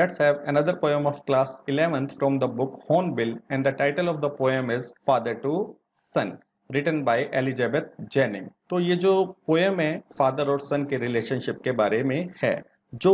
Let's have another poem of class 11th from the book Hornbill, and the title of the poem is Father to Son, written by Elizabeth Jennings. तो ये जो poem है father और सन के relationship के बारे में है। जो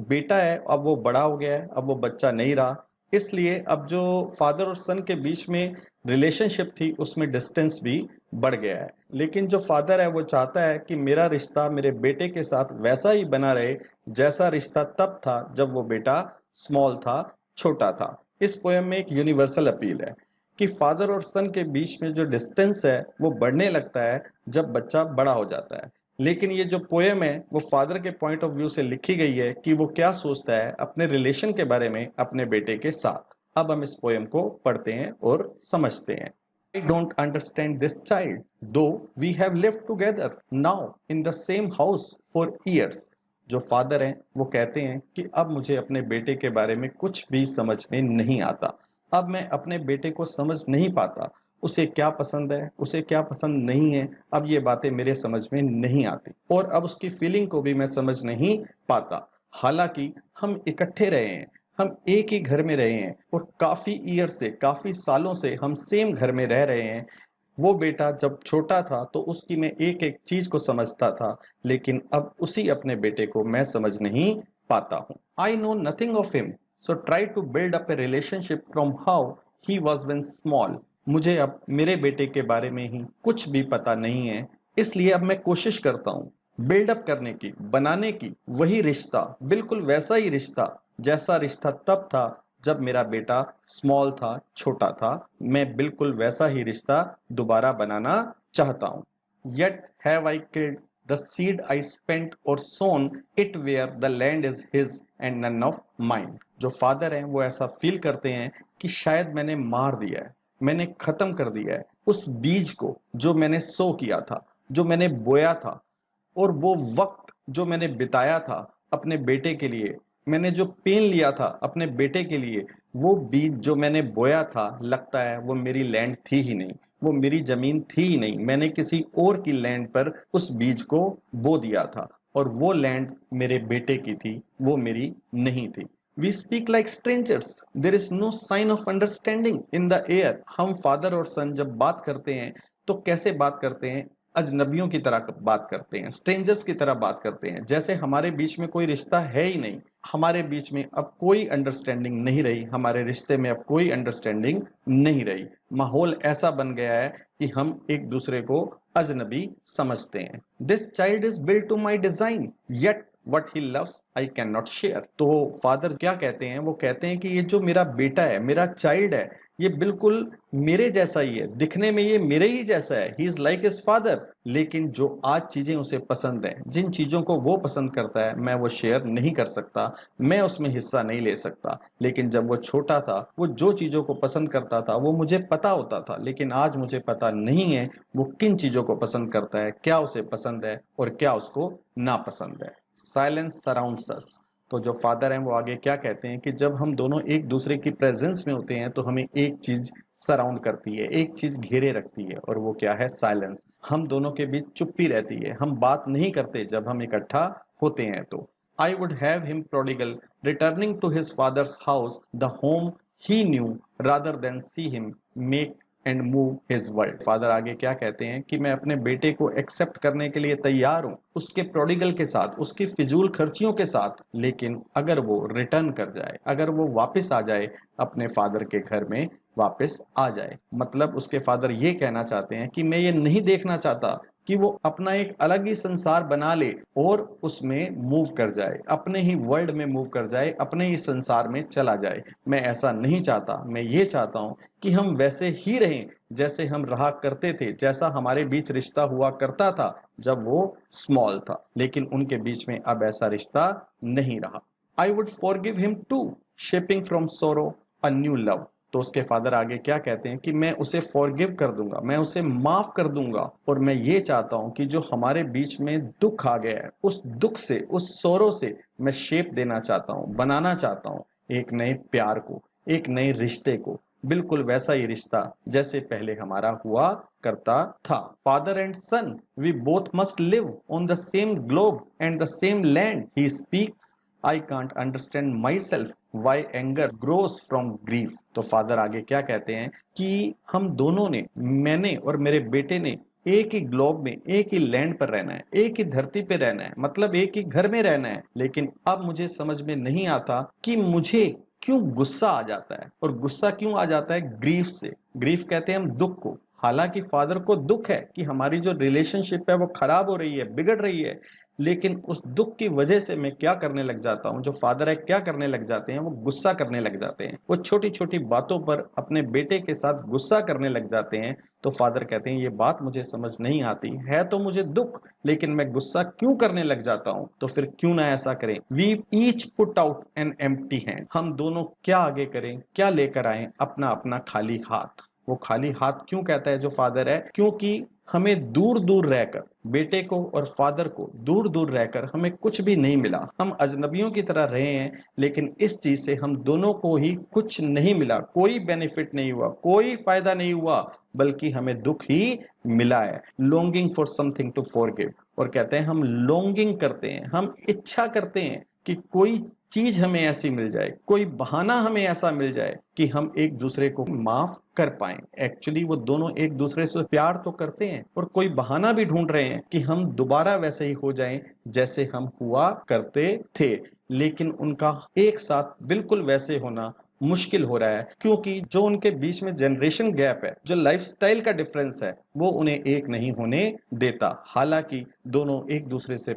बेटा है अब वो बड़ा हो गया है, अब वो बच्चा नहीं रहा, इसलिए अब जो फादर और सन के बीच में रिलेशनशिप थी उसमें डिस्टेंस भी बढ़ गया है। लेकिन जो फादर है वो चाहता है कि मेरा रिश्ता मेरे बेटे के साथ वैसा ही बना रहे जैसा रिश्ता तब था जब वो बेटा स्मॉल था, छोटा था। इस पोएम में एक यूनिवर्सल अपील है कि फादर और सन के बीच में जो डिस्टेंस है वो बढ़ने लगता है जब बच्चा बड़ा हो जाता है। लेकिन ये जो पोएम है वो फादर के पॉइंट ऑफ व्यू से लिखी गई है कि वो क्या सोचता है अपने रिलेशन के बारे में अपने बेटे के साथ। अब हम इस पोएम को पढ़ते हैं और समझते हैं। I don't understand this child, though we have lived together now in the same house for years. जो फादर हैं वो कहते हैं कि अब मुझे अपने बेटे के बारे में कुछ भी समझ में नहीं आता। अब मैं अपने बेटे को समझ नहीं पाता, उसे क्या पसंद है, उसे क्या पसंद नहीं है, अब ये बातें मेरे समझ में नहीं आती और अब उसकी फीलिंग को भी मैं समझ नहीं पाता। हालांकि हम इकट्ठे रहे हैं, हम एक ही घर में रहे हैं और काफी ईयर से, काफी सालों से हम सेम घर में रह रहे हैं। वो बेटा जब छोटा था तो उसकी मैं एक एक चीज को समझता था, लेकिन अब उसी अपने बेटे को मैं समझ नहीं पाता हूँ। I know nothing of him, so try to build up a relationship from how he was when small. मुझे अब मेरे बेटे के बारे में ही कुछ भी पता नहीं है, इसलिए अब मैं कोशिश करता हूँ बिल्डअप करने की, बनाने की वही रिश्ता, बिल्कुल वैसा ही रिश्ता जैसा रिश्ता तब था जब मेरा बेटा स्मॉल था, छोटा था। मैं बिल्कुल वैसा ही रिश्ता दोबारा बनाना चाहता हूँ। Yet have I killed the seed I spent or sown it where the land is his and none of mine. जो फादर हैं वो ऐसा फील करते हैं कि शायद मैंने मार दिया है, मैंने खत्म कर दिया है उस बीज को जो मैंने सो किया था, जो मैंने बोया था, और वो वक्त जो मैंने बिताया था अपने बेटे के लिए, मैंने जो पेन लिया था अपने बेटे के लिए, वो बीज जो मैंने बोया था लगता है वो मेरी लैंड थी ही नहीं, वो मेरी जमीन थी ही नहीं। मैंने किसी और की लैंड पर उस बीज को बो दिया था और वो लैंड मेरे बेटे की थी, वो मेरी नहीं थी। We speak like strangers, there is no sign of understanding in the air. हम फादर और सन जब बात करते हैं तो कैसे बात करते हैं? अजनबियों की तरह बात करते हैं, स्ट्रेंजर्स की तरह बात करते हैं, जैसे हमारे बीच में कोई रिश्ता है ही नहीं। हमारे बीच में अब कोई अंडरस्टैंडिंग नहीं रही, हमारे रिश्ते में अब कोई अंडरस्टैंडिंग नहीं रही। माहौल ऐसा बन गया है कि हम एक दूसरे को अजनबी समझते हैं। This child is built to my design yet what he loves I can not share. तो फादर क्या कहते हैं? वो कहते हैं कि ये जो मेरा बेटा है, मेरा चाइल्ड है, ये बिल्कुल मेरे जैसा ही है, दिखने में ये मेरे ही जैसा है, he is like his father. लेकिन जो आज चीजें उसे पसंद है, जिन चीजों को वो पसंद करता है, मैं वो शेयर नहीं कर सकता, मैं उसमें हिस्सा नहीं ले सकता। लेकिन जब वो छोटा था, वो जो चीजों को पसंद करता था वो मुझे पता होता था, लेकिन आज मुझे पता नहीं है वो किन चीजों को पसंद करता है, क्या उसे पसंद है और क्या उसको नापसंद है। साइलेंस सराउंड्स अस। तो जो फादर हैं वो आगे क्या कहते हैं कि जब हम दोनों एक दूसरे की प्रेजेंस में होते हैं तो हमें एक चीज सराउंड करती है, एक चीज घेरे रखती है, और वो क्या है? साइलेंस। हम दोनों के बीच चुप्पी रहती है, हम बात नहीं करते जब हम इकट्ठा होते हैं। तो I would have him prodigal returning to his father's house, the home he knew, rather than see him make and move his world. Father आगे क्या कहते हैं कि मैं अपने बेटे को एक्सेप्ट करने के लिए तैयार हूं, उसके प्रोडिगल के साथ, उसकी फिजूल खर्चियों के साथ, लेकिन अगर वो रिटर्न कर जाए, अगर वो वापस आ जाए अपने फादर के घर में, वापस आ जाए, मतलब उसके फादर ये कहना चाहते हैं कि मैं ये नहीं देखना चाहता कि वो अपना एक अलग ही संसार बना ले और उसमें मूव कर जाए, अपने ही वर्ल्ड में मूव कर जाए, अपने ही संसार में चला जाए। मैं ऐसा नहीं चाहता, मैं ये चाहता हूं कि हम वैसे ही रहें जैसे हम रहा करते थे, जैसा हमारे बीच रिश्ता हुआ करता था जब वो स्मॉल था। लेकिन उनके बीच में अब ऐसा रिश्ता नहीं रहा। I would forgive him too, shaping from sorrow a new love. तो उसके फादर आगे क्या कहते हैं कि मैं उसे फॉरगिव कर दूंगा, मैं उसे माफ कर दूंगा, और मैं ये चाहता हूं कि जो हमारे बीच में दुख आ गया है, उस दुख से, उस सोरो से मैं शेप देना चाहता हूं, बनाना चाहता हूं एक नए प्यार को, एक नए रिश्ते को, बिल्कुल वैसा ही रिश्ता जैसे पहले हमारा हुआ करता था। Father and son, we both must live on the same globe and the same land. He speaks I can't understand myself why anger grows from grief. तो फादर आगे क्या कहते हैं कि हम दोनों ने, मैंने और मेरे बेटे ने, एक ही ग्लोब में, एक ही लैंड पर रहना है, एक ही धरती पे रहना है, मतलब एक ही घर में रहना है, लेकिन अब मुझे समझ में नहीं आता कि मुझे क्यों गुस्सा आ जाता है। और गुस्सा क्यों आ जाता है? ग्रीफ से। ग्रीफ कहते हैं हम दुख को। हालांकि फादर को दुख है कि हमारी जो रिलेशनशिप है वो खराब हो रही है, बिगड़ रही है, लेकिन उस दुख की वजह से मैं क्या करने लग जाता हूँ, जो फादर है क्या करने लग जाते हैं, वो गुस्सा करने लग जाते हैं। वो छोटी छोटी बातों पर अपने बेटे के साथ गुस्सा करने लग जाते हैं। तो फादर कहते हैं ये बात मुझे समझ नहीं आती है, तो मुझे दुख, लेकिन मैं गुस्सा क्यों करने लग जाता हूँ? तो फिर क्यों ना ऐसा करें, we each put out an empty hand. हम दोनों क्या आगे करें, क्या लेकर आए? अपना अपना खाली हाथ। वो खाली हाथ क्यों कहता है जो फादर है? क्योंकि हमें दूर दूर रहकर, बेटे को और फादर को दूर दूर रहकर हमें कुछ भी नहीं मिला। हम अजनबियों की तरह रहे हैं, लेकिन इस चीज से हम दोनों को ही कुछ नहीं मिला, कोई बेनिफिट नहीं हुआ, कोई फायदा नहीं हुआ, बल्कि हमें दुख ही मिला है। Longing for something to forgive. और कहते हैं हम लॉन्गिंग करते हैं, हम इच्छा करते हैं कि कोई चीज हमें ऐसी मिल जाए, कोई बहाना हमें ऐसा मिल जाए कि हम एक दूसरे को माफ कर पाएं। एक्चुअली वो दोनों एक दूसरे से प्यार तो करते हैं और कोई बहाना भी ढूंढ रहे हैं कि हम दोबारा वैसे ही हो जाएं जैसे हम हुआ करते थे, लेकिन उनका एक साथ बिल्कुल वैसे होना मुश्किल हो रहा है, क्योंकि जो उनके बीच में जनरेशन गैप है, जो लाइफस्टाइल का डिफरेंस है, वो उन्हें एक नहीं होने देता। हालांकि दोनों एक दूसरे से